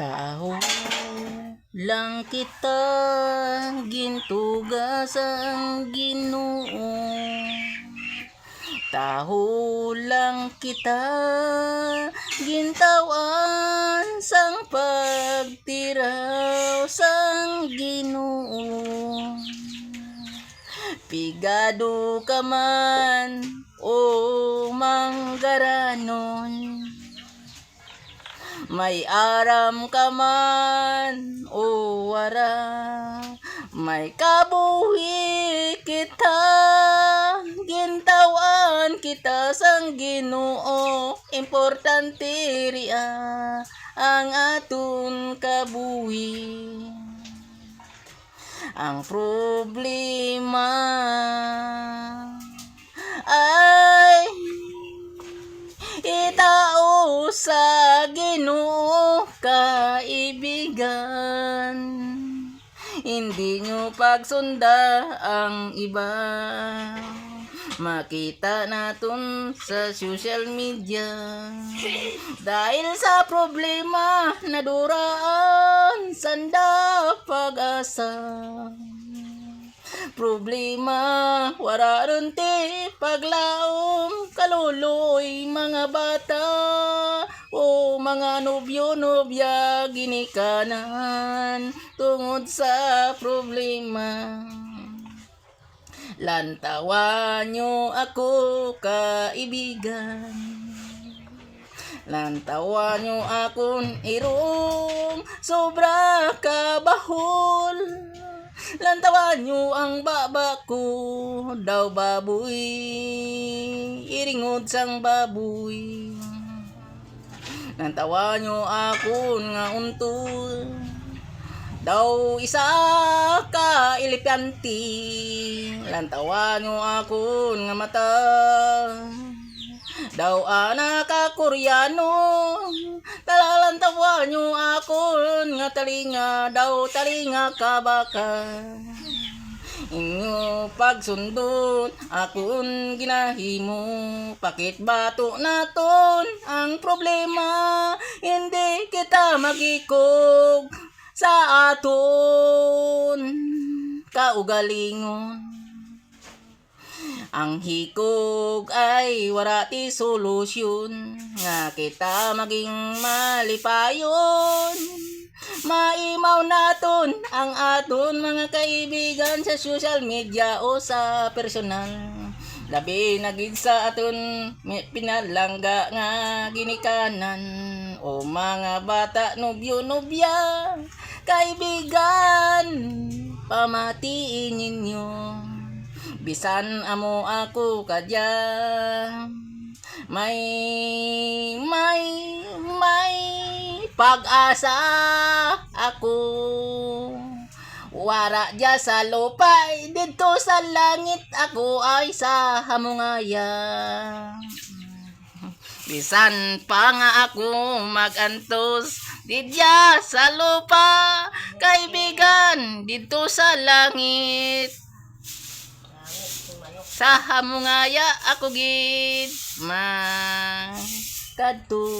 Taho lang kita, gintugas ang Ginoo. Taho lang kita, gintawan sang pagtiraw sang Ginoo. Pigado ka man o manggaranon, may aram ka man o wara, may kabuhi kita, gintawan kita sang Ginoo. Importante riya ang aton kabuhi. Ang problema ay itao sa Ginoo, kaibigan. Hindi nyo pagsunda ang iba. Makita naton sa social media, dahil sa problema naduraan sanda pag-asa. Problema wara ron ti paglaom, kaluloy mga bata o mga nobyo-nobya ginikanan tungod sa problema. Lantawan nyo ako, kaibigan. Lantawan nyo akong irong sobra kabahol. Lantawan nyo ang baba ko, daw baboy, iringod sang baboy. Lantawan nyo akong nga untol, daw isa ka elephante. Lantawan nyo akong nga mata, daw anak ka Koreano. Talalantawan nyo akon nga talinga, daw talinga ka baka. Inyo pagsundot akon ginahimo, pakit bato naton ang problema. Hindi kita magikog sa aton kaugalingon. Ang hikog ay wala ti solusyon, nga kita maging malipayon. Maimaw naton ang aton mga kaibigan sa social media o sa personal. Labi na gid sa aton pinalangga nga ginikanan, o mga bata nobyo-nobya, kaibigan, pamatiin ninyo. Bisan amo ako kadya, may pag-asa ako. Wara dya sa lupay, dito sa langit ako ay sa hamungaya. Bisan pa nga ako magantos didya sa lupa, kaibigan, dito sa langit. Sa hamungaya ako gid kadto.